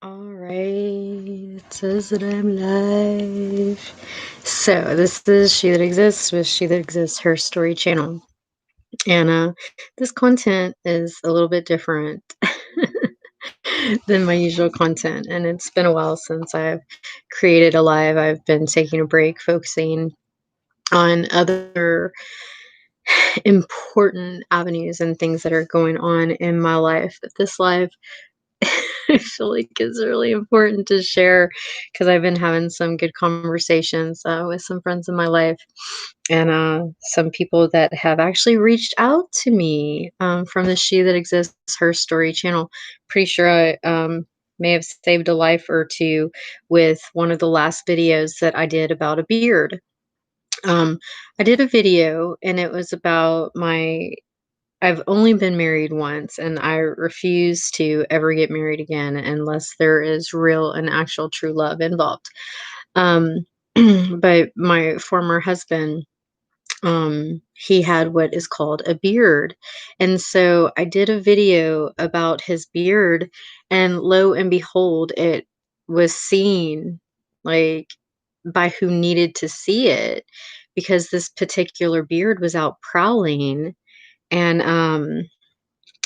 All right, it says that I'm live. So this is She That Exists with She That Exists, her story channel. And this content is a little bit different than my usual content. And it's been a while since I've created a live. I've been taking a break, focusing on other important avenues and things that are going on in my life. But this live I feel like it's really important to share because I've been having some good conversations with some friends in my life and some people that have actually reached out to me from the She That Exists, her story channel. Pretty sure I may have saved a life or two with one of the last videos that I did about a beard. Um, I did a video and it was about I've only been married once, and I refuse to ever get married again unless there is real and actual true love involved. Um, but my former husband, he had what is called a beard. And so I did a video about his beard, and lo and behold, it was seen like by who needed to see it because this particular beard was out prowling and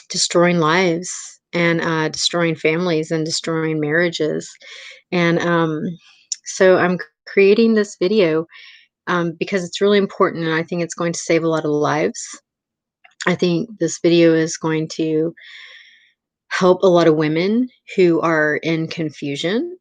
destroying lives and destroying families and destroying marriages. And so I'm creating this video because it's really important and I think it's going to save a lot of lives. I think this video is going to help a lot of women who are in confusion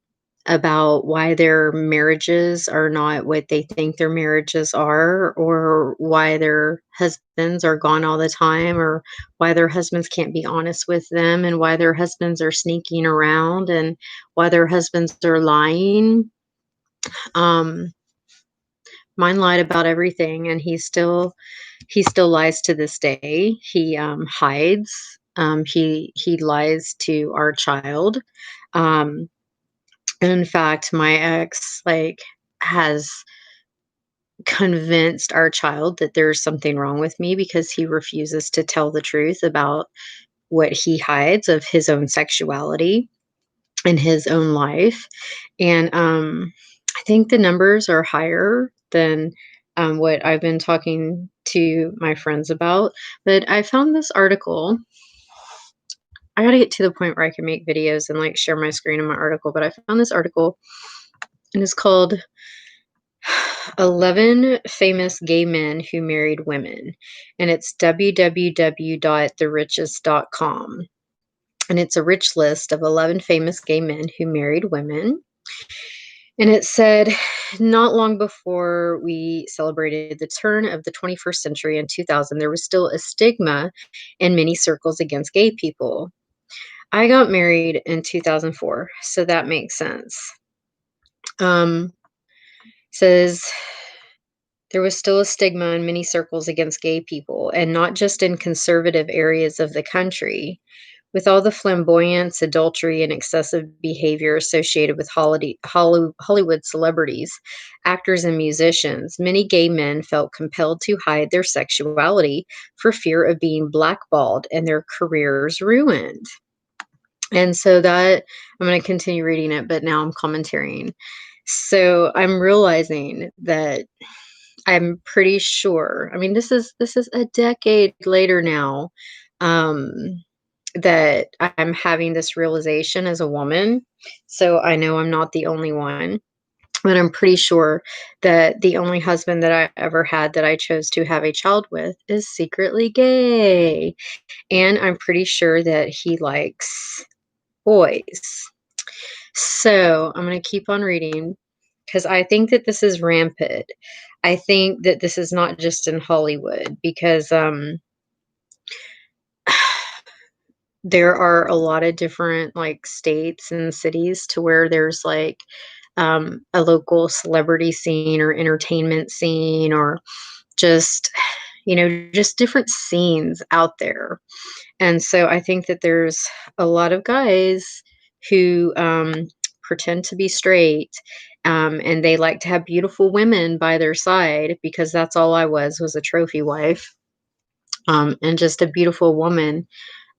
about why their marriages are not what they think their marriages are, or why their husbands are gone all the time, or why their husbands can't be honest with them, and why their husbands are sneaking around, and why their husbands are lying. Um, Mine lied about everything, and he still lies to this day. He hides. He lies to our child. Um, In fact, my ex, like, has convinced our child that there's something wrong with me because he refuses to tell the truth about what he hides of his own sexuality and his own life. And, I think the numbers are higher than, what I've been talking to my friends about, but I found this article. I gotta get to the point where I can make videos and, like, share my screen in my article, but I found this article, and it's called 11 famous gay men who married women, and it's www.therichest.com, and it's a rich list of 11 famous gay men who married women. And it said, not long before we celebrated the turn of the 21st century in 2000, there was still a stigma in many circles against gay people. I got married in 2004, so that makes sense. Um, Says there was still a stigma in many circles against gay people, and not just in conservative areas of the country. With all the flamboyance, adultery, and excessive behavior associated with Hollywood celebrities, actors, and musicians, many gay men felt compelled to hide their sexuality for fear of being blackballed and their careers ruined. And so that I'm going to continue reading it, but now I'm commentarying. So I'm realizing that I'm pretty sure. I mean, this is a decade later now, um, that I'm having this realization as a woman. So I know I'm not the only one, but I'm pretty sure that the only husband that I ever had that I chose to have a child with is secretly gay. And I'm pretty sure that he likes boys. So I'm going to keep on reading because I think that this is rampant. I think that this is not just in Hollywood because there are a lot of different like states and cities to where there's like a local celebrity scene or entertainment scene or just just different scenes out there. And so I think that there's a lot of guys who pretend to be straight, and they like to have beautiful women by their side because that's all I was a trophy wife, and just a beautiful woman,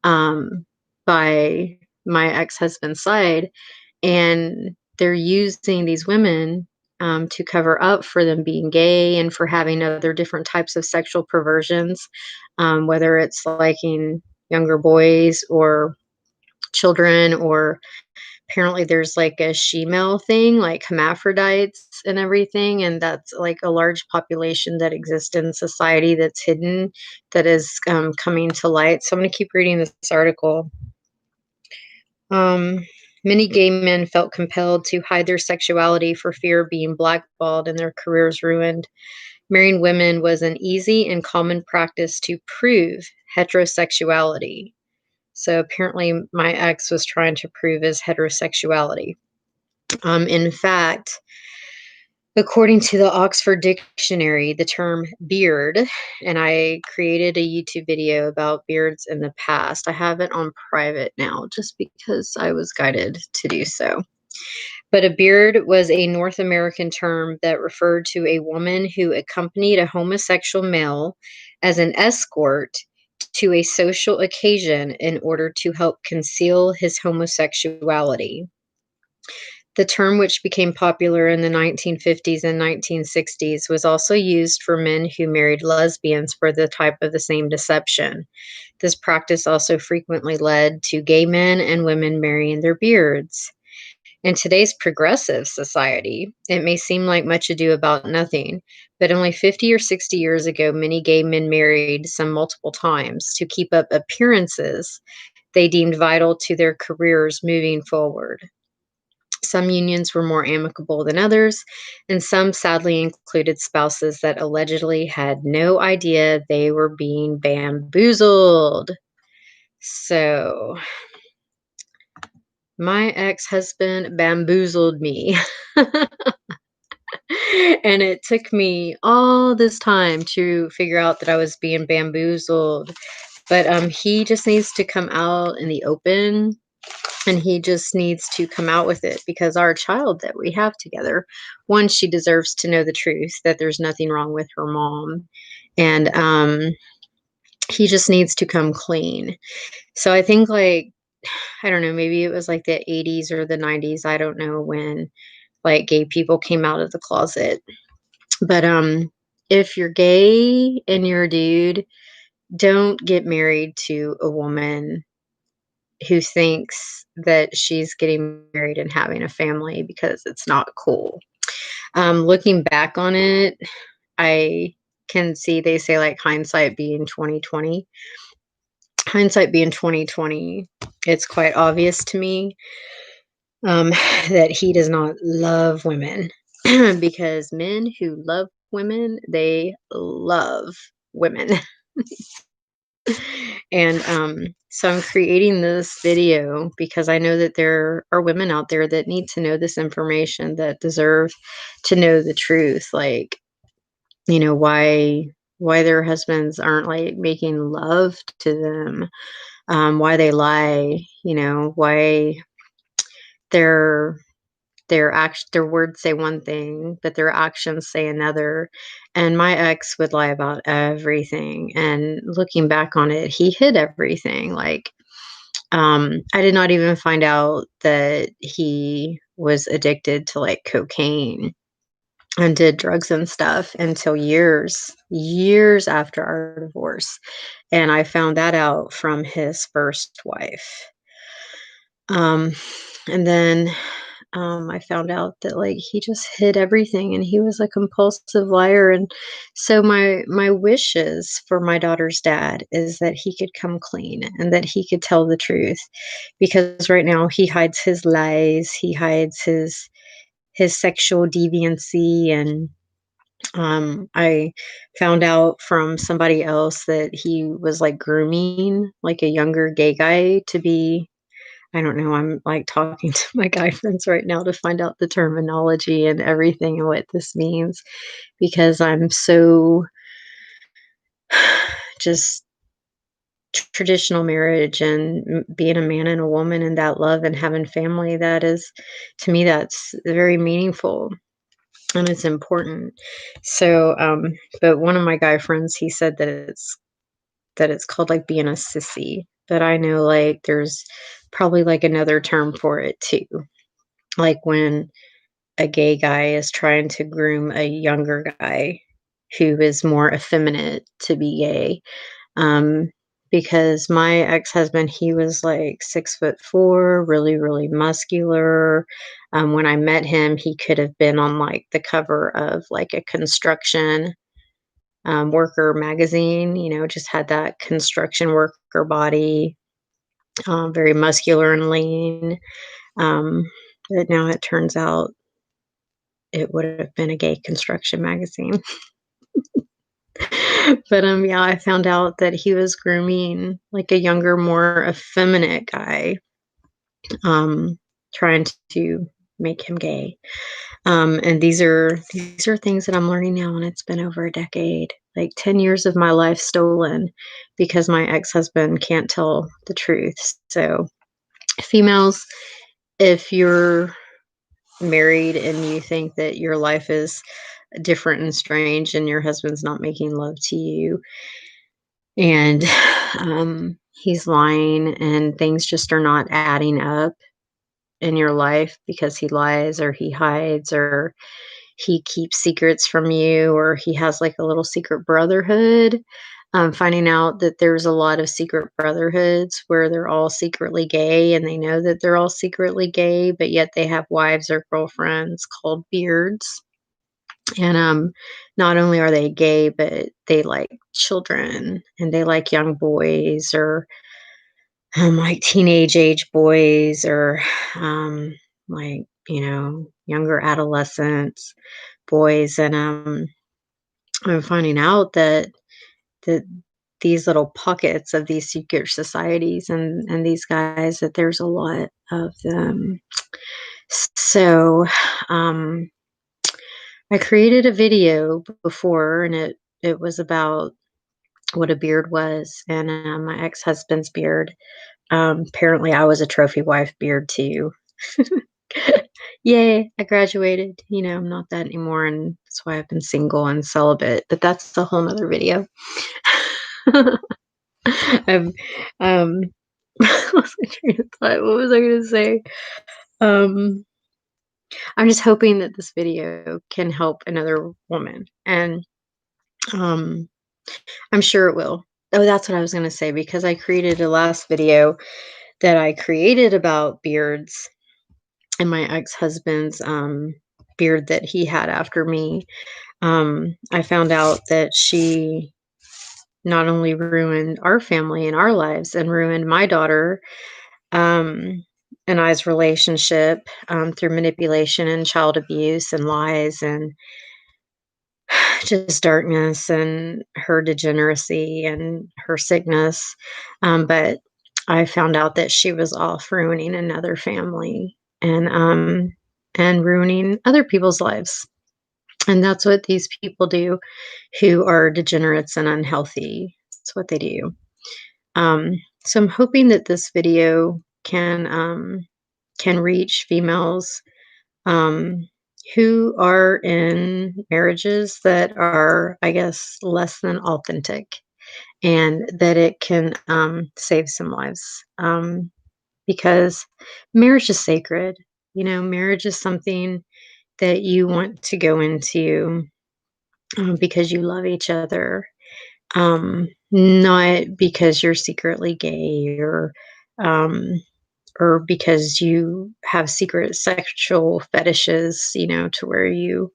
um, by my ex-husband's side. and they're using these women to cover up for them being gay and for having other different types of sexual perversions, whether it's liking younger boys or children, or apparently there's like a she-male thing, like hermaphrodites and everything, and that's like a large population that exists in society that's hidden, that is coming to light. So I'm going to keep reading this article. Um, Many gay men felt compelled to hide their sexuality for fear of being blackballed and their careers ruined. Marrying women was an easy and common practice to prove heterosexuality. So apparently, my ex was trying to prove his heterosexuality. In fact, according to the Oxford Dictionary, the term beard, and I created a YouTube video about beards in the past. I have it on private now just because I was guided to do so. But a beard was a North American term that referred to a woman who accompanied a homosexual male as an escort to a social occasion in order to help conceal his homosexuality. The term, which became popular in the 1950s and 1960s, was also used for men who married lesbians for the type of the same deception. This practice also frequently led to gay men and women marrying their beards. In today's progressive society, it may seem like much ado about nothing, but only 50 or 60 years ago, many gay men married, some multiple times, to keep up appearances they deemed vital to their careers moving forward. Some unions were more amicable than others, and some sadly included spouses that allegedly had no idea they were being bamboozled. So, my ex husband bamboozled me. And it took me all this time to figure out that I was being bamboozled. But he just needs to come out in the open, and he just needs to come out with it, because our child that we have together, one, she deserves to know the truth that there's nothing wrong with her mom. And he just needs to come clean. So I think, like, I don't know, maybe it was like the 80s or the 90s. I don't know when like gay people came out of the closet. But if you're gay and you're a dude, don't get married to a woman who thinks that she's getting married and having a family, because it's not cool. Looking back on it, I can see they say like hindsight being 2020. Hindsight being 2020, it's quite obvious to me that he does not love women, because men who love women, they love women. And so I'm creating this video because I know that there are women out there that need to know this information, that deserve to know the truth. Like, why their husbands aren't like making love to them, why they lie, why their their words say one thing, but their actions say another. And my ex would lie about everything. And looking back on it, he hid everything. Like, I did not even find out that he was addicted to like cocaine and did drugs and stuff until years after our divorce. And I found that out from his first wife. Um, and then I found out that like he just hid everything, and he was a compulsive liar. And so my wishes for my daughter's dad is that he could come clean and that he could tell the truth, because right now he hides his lies, he hides his sexual deviancy. And I found out from somebody else that he was like grooming like a younger gay guy to be, I don't know, I'm like talking to my guy friends right now to find out the terminology and everything and what this means, because I'm so just traditional marriage and being a man and a woman and that love and having family, that is, to me, that's very meaningful and it's important. So, but one of my guy friends, he said that it's called like being a sissy, but I know like there's probably like another term for it too. like when a gay guy is trying to groom a younger guy who is more effeminate to be gay. Um, because my ex-husband, he was like 6'4", really, really muscular. When I met him, he could have been on like the cover of like a construction worker magazine, just had that construction worker body, very muscular and lean. Um, but now it turns out it would have been a gay construction magazine. But, yeah, I found out that he was grooming, like, a younger, more effeminate guy, um, trying to make him gay. And these are things that I'm learning now, and it's been over a decade, like 10 years of my life stolen because my ex-husband can't tell the truth. So, females, if you're married and you think that your life is different and strange and your husband's not making love to you and he's lying and things just are not adding up in your life because he lies or he hides or he keeps secrets from you or he has like a little secret brotherhood. Finding out that there's a lot of secret brotherhoods where they're all secretly gay and they know that they're all secretly gay, but yet they have wives or girlfriends called beards. And not only are they gay, but they like children and they like young boys or like teenage age boys or um, like, younger adolescents, boys. And I'm finding out that these little pockets of these secret societies and these guys, that there's a lot of them. So, um, I created a video before, and it was about what a beard was, and, my ex-husband's beard. Apparently, I was a trophy wife beard too. Yay, I graduated. I'm not that anymore, and that's why I've been single and celibate, but that's a whole nother video. I've, um, lost my train of thought. What was I gonna say? Um, I'm just hoping that this video can help another woman, and, um I'm sure it will. Oh, that's what I was gonna say because I created a last video that I created about beards and my ex-husband's, beard that he had after me. I found out that she not only ruined our family and our lives and ruined my daughter, um, and I's relationship, through manipulation and child abuse and lies and just darkness and her degeneracy and her sickness. But I found out that she was off ruining another family and ruining other people's lives. And that's what these people do who are degenerates and unhealthy. That's what they do. So I'm hoping that this video can reach females um, who are in marriages that are, I guess, less than authentic, and that it can save some lives. Because marriage is sacred. Marriage is something that you want to go into because you love each other, not because you're secretly gay um, or because you have secret sexual fetishes, to where you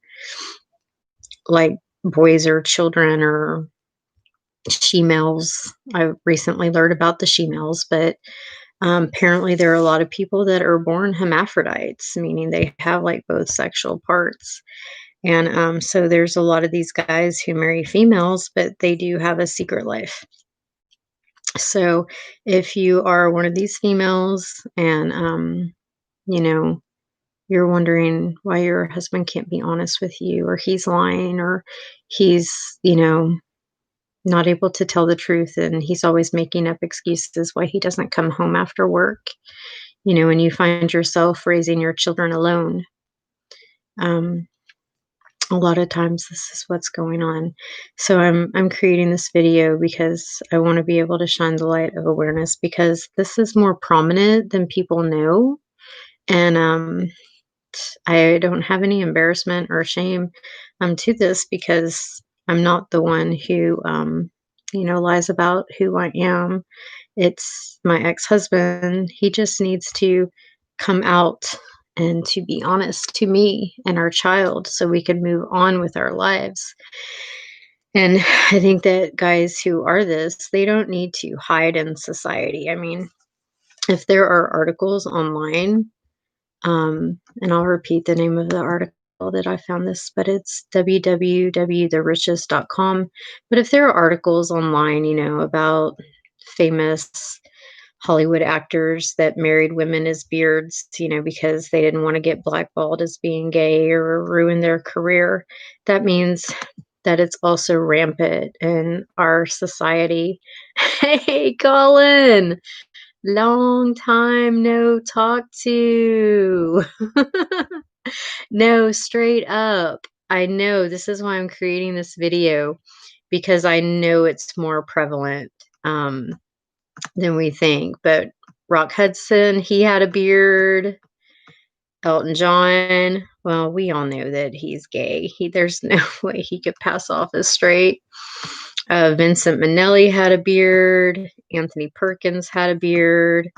like boys or children or she-males. I recently learned about the she-males, but apparently there are a lot of people that are born hermaphrodites, meaning they have like both sexual parts. And so there's a lot of these guys who marry females, but they do have a secret life. So if you are one of these females and, you know, you're wondering why your husband can't be honest with you, or he's lying, or he's, not able to tell the truth, and he's always making up excuses why he doesn't come home after work, and you find yourself raising your children alone. Um, a lot of times this is what's going on. So I'm creating this video because I want to be able to shine the light of awareness because this is more prominent than people know. And I don't have any embarrassment or shame to this because I'm not the one who lies about who I am. It's my ex-husband. He just needs to come out and to be honest to me and our child so we can move on with our lives. And I think that guys who are this, they don't need to hide in society. I mean, if there are articles online, and I'll repeat the name of the article that I found this, but it's www.therichest.com. But if there are articles online, about famous Hollywood actors that married women as beards, because they didn't want to get blackballed as being gay or ruin their career, that means that it's also rampant in our society. Hey, Colin! Long time no talk to. No, straight up. I know this is why I'm creating this video because I know it's more prevalent than we think. But Rock Hudson, he had a beard. Elton John, well, we all know that he's gay. There's no way he could pass off as straight. Vincent Minnelli had a beard. Anthony Perkins had a beard.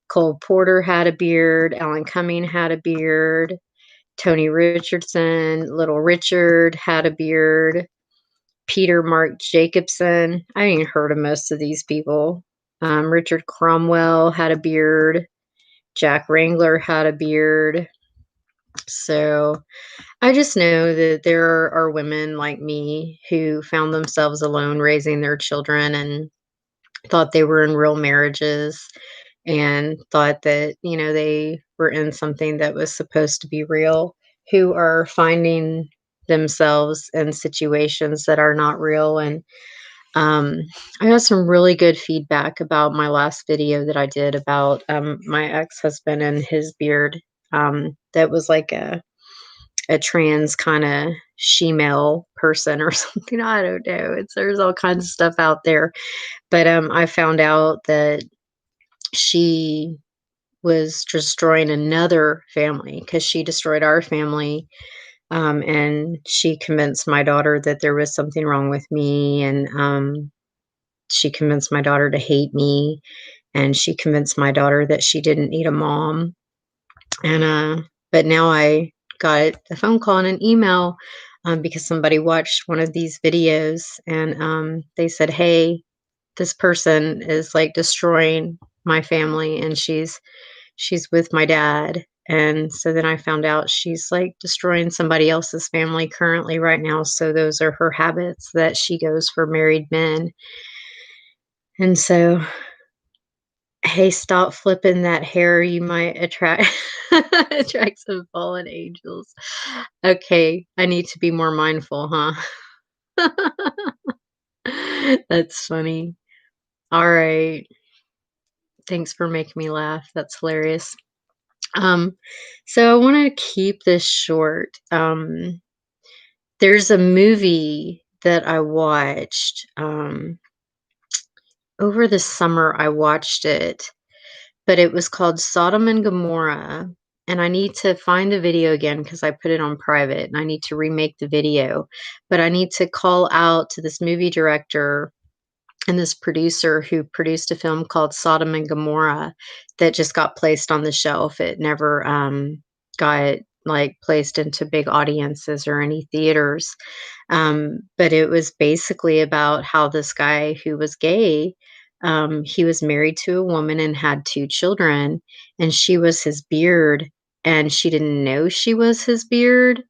Cole Porter had a beard. Alan Cumming had a beard. Tony Richardson, Little Richard had a beard. Peter Mark Jacobson, I ain't heard of most of these people. Richard Cromwell had a beard. Jack Wrangler had a beard. So I just know that there are women like me who found themselves alone raising their children and thought they were in real marriages and thought that, they were in something that was supposed to be real, who are finding themselves in situations that are not real. And um, I got some really good feedback about my last video that I did about my ex-husband and his beard. That was like a trans kind of shemale person or something. I don't know. There's all kinds of stuff out there. But I found out that she was destroying another family because she destroyed our family. And she convinced my daughter that there was something wrong with me. And she convinced my daughter to hate me. And she convinced my daughter that she didn't need a mom. And but now I got a phone call and an email because somebody watched one of these videos and they said, "Hey, this person is like destroying my family, and she's with my dad." And so then I found out she's like destroying somebody else's family currently right now. So those are her habits that she goes for married men. And so, hey, stop flipping that hair. You might attract attract some fallen angels. Okay, I need to be more mindful, huh? That's funny. All right. Thanks for making me laugh. That's hilarious. Um, so I want to keep this short. There's a movie that I watched over the summer. I watched it, but it was called Sodom and Gomorrah. And I need to find the video again because I put it on private and I need to remake the video. But I need to call out to this movie director and this producer who produced a film called Sodom and Gomorrah that just got placed on the shelf. It never got like placed into big audiences or any theaters. But it was basically about how this guy who was gay, he was married to a woman and had two children, and she was his beard, and she didn't know she was his beard,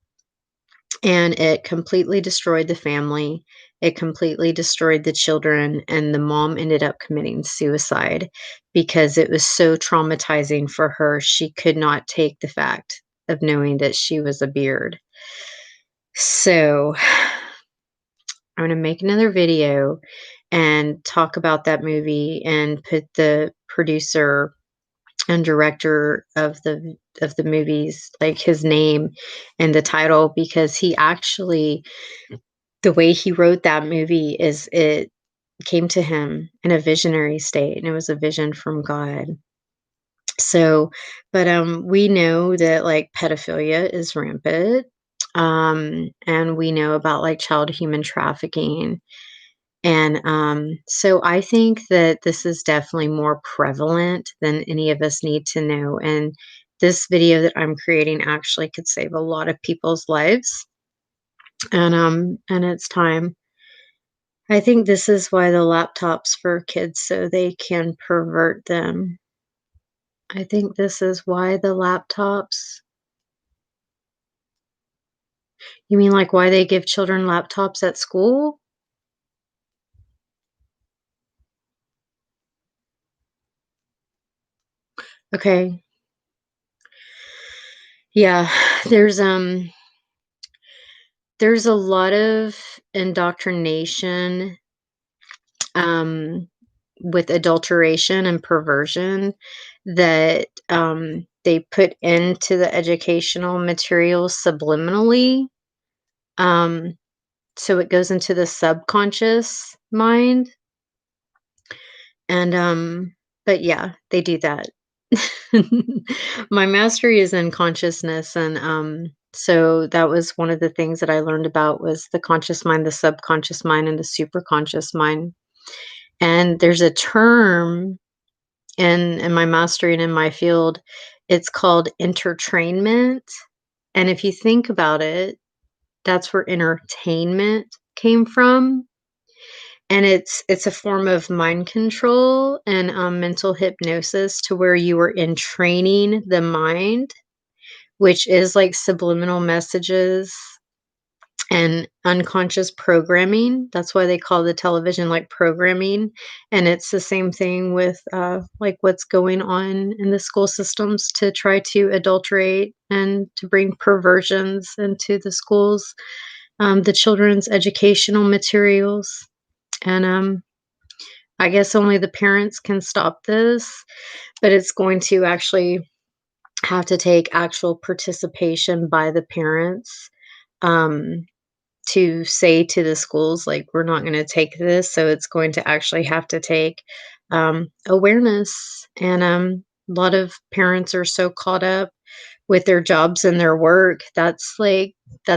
and it completely destroyed the family. It completely destroyed the children, and the mom ended up committing suicide because it was so traumatizing for her. She could not take the fact of knowing that she was a beard. So I'm going to make another video and talk about that movie and put the producer and director of the movies, like his name and the title, because he actually, the way he wrote that movie is it came to him in a visionary state, and it was a vision from God. So, but, we know that, like, pedophilia is rampant, and we know about, like, child human trafficking, and, so I think that this is definitely more prevalent than any of us need to know, and this video that I'm creating actually could save a lot of people's lives, and it's time. I think this is why the laptops for kids so they can pervert them. I think this is why the laptops. You mean like why they give children laptops at school? Okay. Yeah, there's, um there's a lot of indoctrination, um, with adulteration and perversion that, they put into the educational materials subliminally, um, so it goes into the subconscious mind, and, but yeah, they do that. My mastery is in consciousness, and, so that was one of the things that I learned about was the conscious mind, the subconscious mind, and the superconscious mind. And there's a term in my mastery and in my field, it's called entertrainment. And if you think about it, that's where entertainment came from. And it's a form of mind control and, mental hypnosis to where you are entraining the mind, which is like subliminal messages and unconscious programming. That's why they call the television like programming. And it's the same thing with, like what's going on in the school systems to try to adulterate and to bring perversions into the schools, the children's educational materials. And, I guess only the parents can stop this, but it's going to actually have to take actual participation by the parents, um, to say to the schools, like, "We're not gonna take this," so it's going to actually have to take, awareness, and, a lot of parents are so caught up with their jobs and their work, that's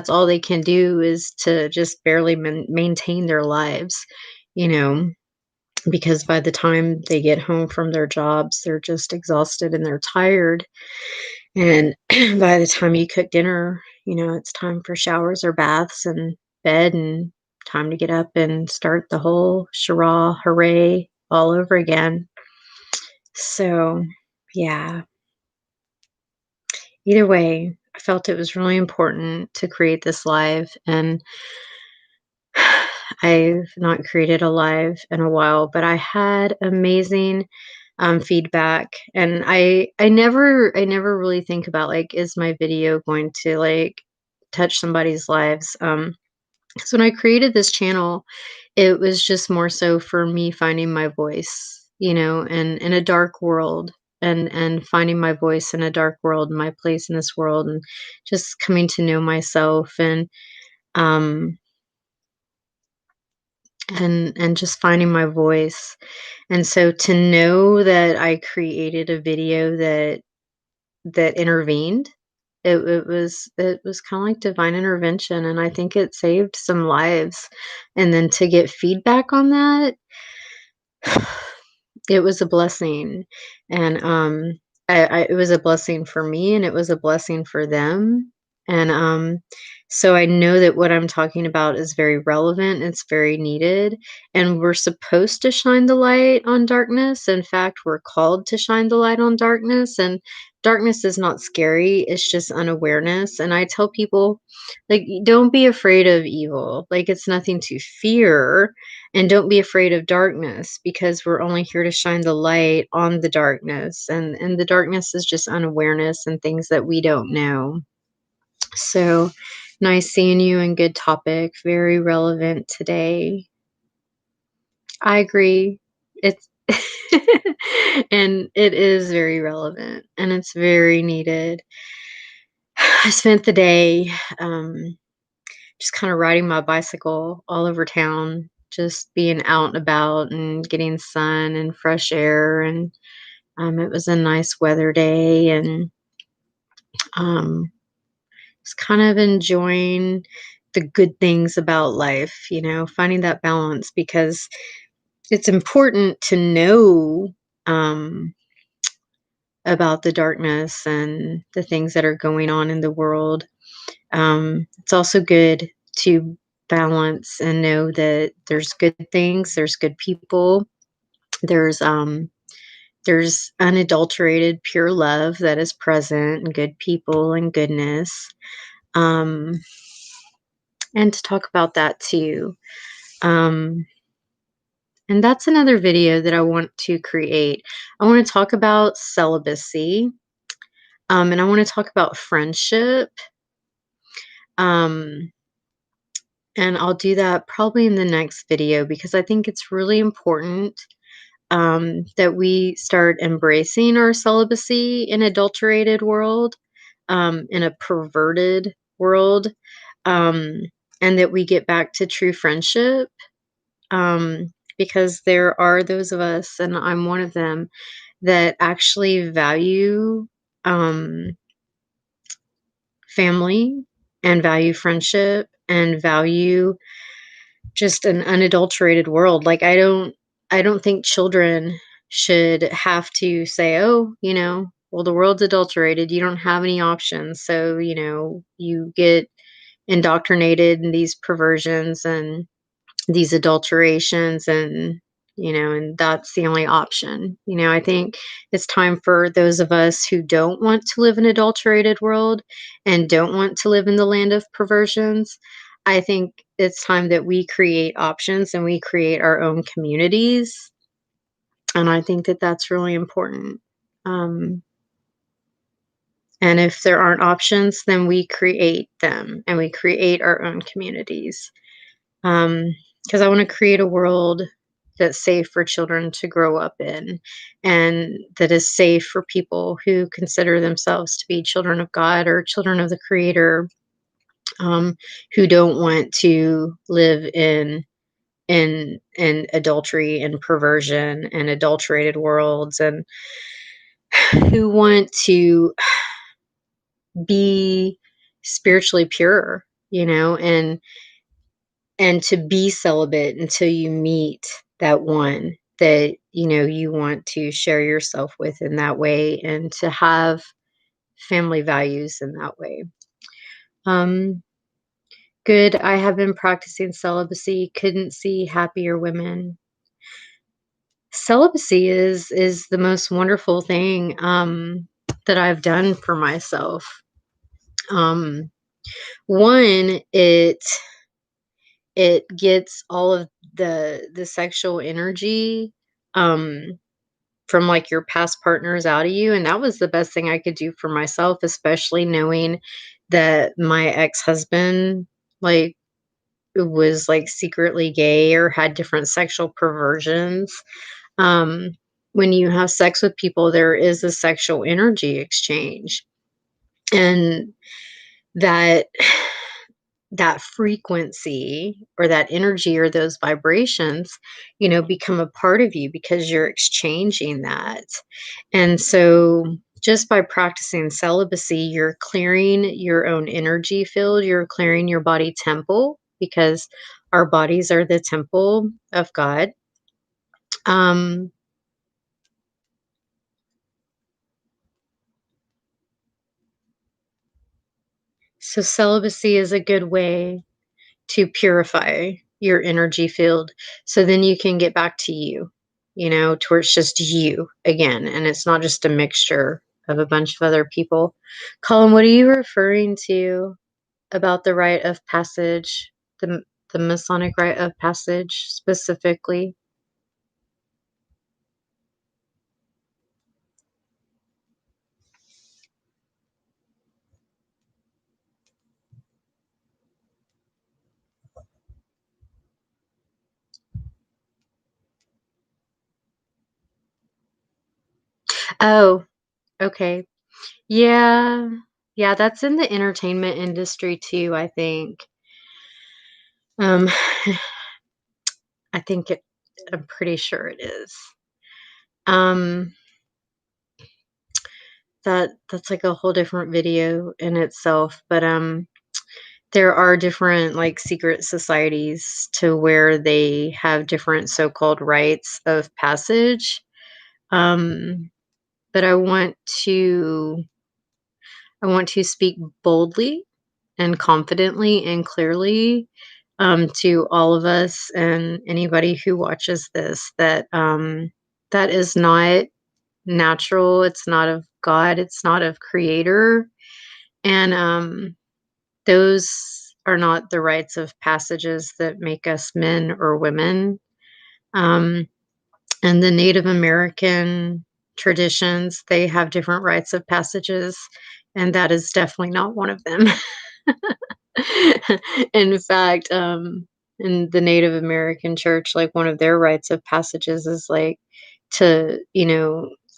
all they can do is to just barely maintain their lives, you know? Because by the time they get home from their jobs, they're just exhausted and they're tired. And by the time you cook dinner, it's time for showers or baths and bed and time to get up and start the whole charah, hooray all over again. So, yeah, either way, I felt it was really important to create this live. And I've not created a live in a while, but I had amazing, feedback, and I never really think about, like, is my video going to, like, touch somebody's lives? So when I created this channel, it was just more so for me finding my voice, and in a dark world, and finding my voice in a dark world, my place in this world, and just coming to know myself, um and just finding my voice. And so to know that I created a video that intervened, it was kind of like divine intervention, and I think it saved some lives. And then to get feedback on that, it was a blessing, and, it was a blessing for me, and it was a blessing for them, and, so I know that what I'm talking about is very relevant, it's very needed, and we're supposed to shine the light on darkness. In fact, we're called to shine the light on darkness, and darkness is not scary, it's just unawareness. And I tell people, like, "Don't be afraid of evil, like, it's nothing to fear, and don't be afraid of darkness because we're only here to shine the light on the darkness. And the darkness is just unawareness and things that we don't know." So nice seeing you and good topic. Very relevant today. I agree. It's and it is very relevant and it's very needed. I spent the day, just kind of riding my bicycle all over town, just being out and about and getting sun and fresh air. And It was a nice weather day, and um, just kind of enjoying the good things about life, finding that balance because it's important to know um, about the darkness and the things that are going on in the world. It's also good to balance and know that there's good things, there's good people, there's there's unadulterated pure love that is present, and good people and goodness. Um, and to talk about that too. Um, and that's another video that I want to create. I want to talk about celibacy. And I want to talk about friendship. Um, and I'll do that probably in the next video because I think it's really important that we start embracing our celibacy in adulterated world, in a perverted world, um, and that we get back to true friendship. Um, because there are those of us, and I'm one of them, that actually value um, family and value friendship and value just an unadulterated world. Like I don't think children should have to say, "Oh, well the world's adulterated. You don't have any options." So, you get indoctrinated in these perversions and these adulterations, and that's the only option. I think it's time for those of us who don't want to live in an adulterated world and don't want to live in the land of perversions. I think it's time that we create options and we create our own communities, and I think that that's really important. um, and if there aren't options, then we create them and we create our own communities. Because I want to create a world that's safe for children to grow up in, and that is safe for people who consider themselves to be children of God or children of the Creator, who don't want to live in adultery and perversion and adulterated worlds, and who want to be spiritually pure, and to be celibate until you meet that one that you want to share yourself with in that way, and to have family values in that way. um Good. I have been practicing celibacy, couldn't see happier women. Celibacy is the most wonderful thing that I've done for myself. um One, it gets all of the sexual energy um from like your past partners out of you, and that was the best thing I could do for myself, especially knowing that my ex-husband like was like secretly gay or had different sexual perversions. um when you have sex with people, there is a sexual energy exchange, and that that frequency or that energy or those vibrations, become a part of you because you're exchanging that. And so just by practicing celibacy, you're clearing your own energy field, you're clearing your body temple because our bodies are the temple of God. Um, so celibacy is a good way to purify your energy field so then you can get back to you, to where it's just you again and it's not just a mixture of a bunch of other people. Colin, what are you referring to about the rite of passage, the Masonic rite of passage specifically? Oh, okay. Yeah. Yeah, that's in the entertainment industry too, I think. Um I think it I'm pretty sure it is. Um that's like a whole different video in itself, but, there are different, like, secret societies to where they have different so-called rites of passage, um, but to I want to speak boldly and confidently and clearly, to all of us and anybody who watches this that, that is not natural, it's not of God, it's not of Creator, and, those are not the rites of passages that make us men or women. Um, and the Native American traditions, they have different rites of passages, and that is definitely not one of them. In fact, in the Native American church, like one of their rites of passages is like to,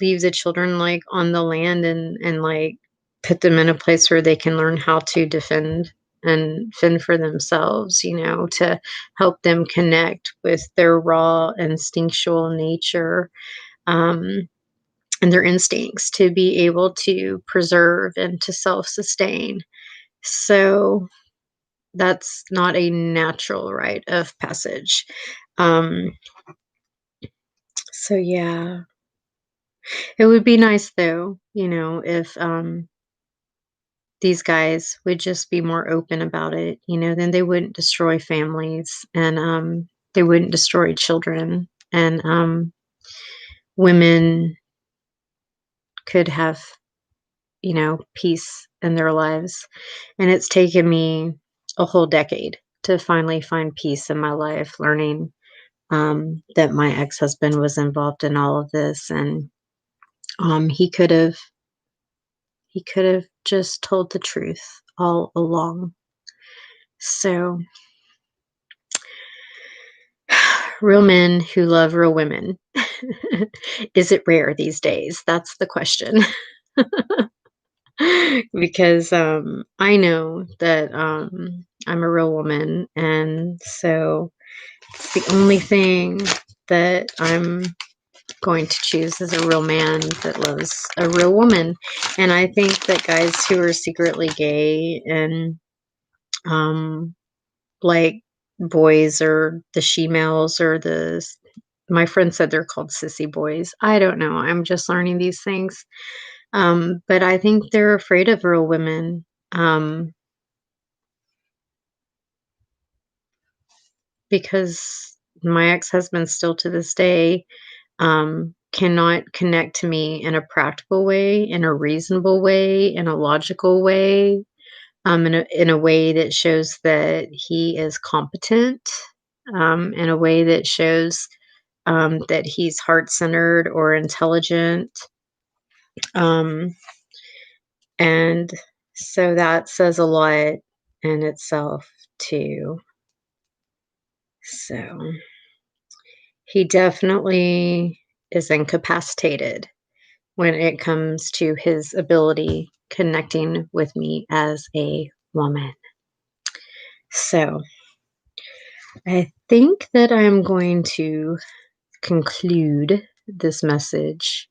leave the children like on the land and like put them in a place where they can learn how to defend and fend for themselves, to help them connect with their raw instinctual nature, um, and their instincts to be able to preserve and to self sustain. So, that's not a natural rite of passage. Um, so yeah, it would be nice though, if these guys would just be more open about it, then they wouldn't destroy families and they wouldn't destroy children and women could have, peace in their lives. And it's taken me a whole decade to finally find peace in my life, learning that my ex-husband was involved in all of this, and he could have just told the truth all along. So, real men who love real women. Is it rare these days? That's the question. Because I know that I'm a real woman, and so it's the only thing that I'm going to choose as a real man that loves a real woman. And I think that guys who are secretly gay and um like boys or the she-males or my friend said they're called sissy boys. I don't know. I'm just learning these things. But I think they're afraid of real women. Because my ex-husband still to this day cannot connect to me in a practical way, in a reasonable way, in a logical way, in a way that shows that he is competent, in a way that shows that he's heart centered or intelligent. Um, and so that says a lot in itself, too. So he definitely is incapacitated when it comes to his ability connecting with me as a woman. So I think that I'm going to conclude this message.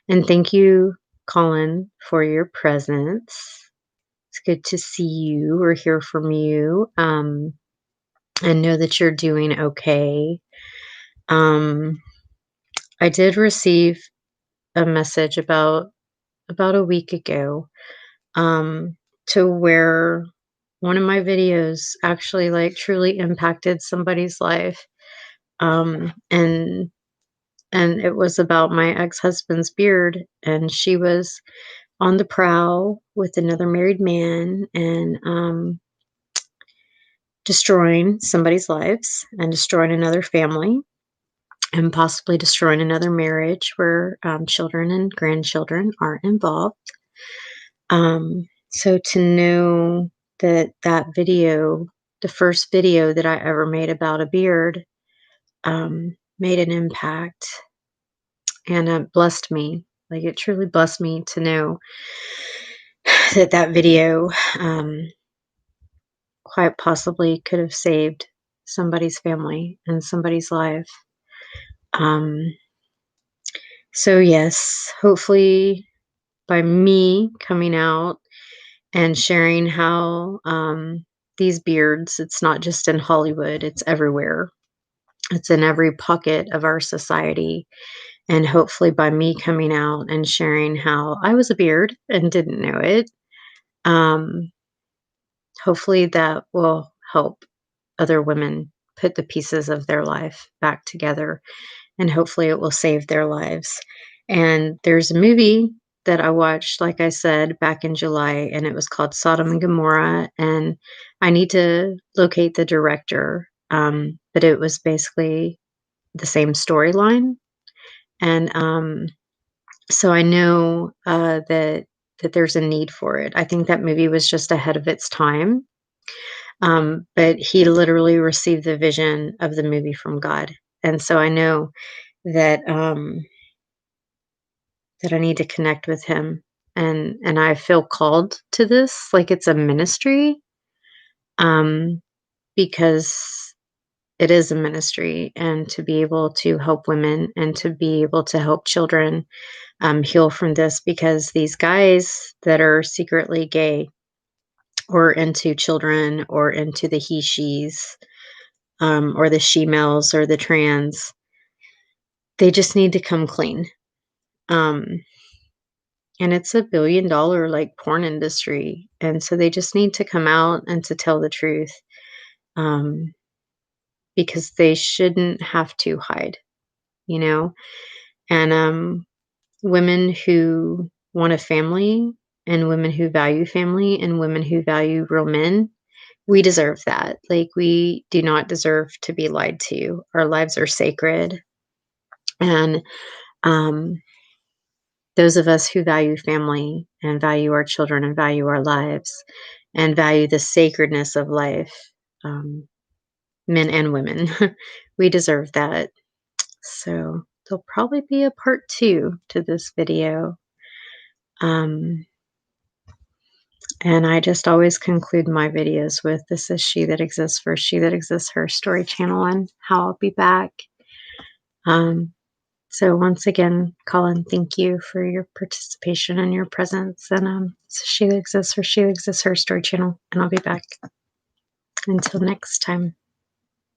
And thank you, Colin, for your presence. It's good to see you or hear from you. And know that you're doing okay. Um, I did receive a message about a week ago, um, to where one of my videos actually like truly impacted somebody's life. And it was about my ex-husband's beard, and she was on the prowl with another married man and destroying somebody's lives and destroying another family and possibly destroying another marriage where children and grandchildren are involved. So to know that that video, the first video that I ever made about a beard, made an impact and blessed me. Like it truly blessed me to know that that video quite possibly could have saved somebody's family and somebody's life. Um, so yes, hopefully by me coming out and sharing how these beards, it's not just in Hollywood, it's everywhere. It's in every pocket of our society. And hopefully, by me coming out and sharing how I was a beard and didn't know it, um, hopefully that will help other women put the pieces of their life back together, and hopefully it will save their lives. And there's a movie that I watched, like I said, back in July, and it was called Sodom and Gomorrah. And I need to locate the director, but it was basically the same storyline. And so I know that there's a need for it. I think that movie was just ahead of its time. But he literally received the vision of the movie from God. And so I know that that I need to connect with him, and I feel called to this, like it's a ministry, um, because it is a ministry, and to be able to help women and to be able to help children heal from this, because these guys that are secretly gay or into children or into the he she's, or the she males or the trans, they just need to come clean. Um, and it's $1 billion like porn industry, and so they just need to come out and to tell the truth, um, because they shouldn't have to hide, you know. And women who want a family, and women who value family, and women who value real men, we deserve that. Like, we do not deserve to be lied to. Our lives are sacred. And um, those of us who value family and value our children and value our lives and value the sacredness of life, um, men and women, we deserve that. So there'll probably be a part 2 to this video. Um, and I just always conclude my videos with, this is She That Exists for She That Exists Her story channel, and how I'll be back. Um, So once again, Colin, thank you for your participation and your presence. And so She That Exists, or She That Exists Her story channel, and I'll be back until next time.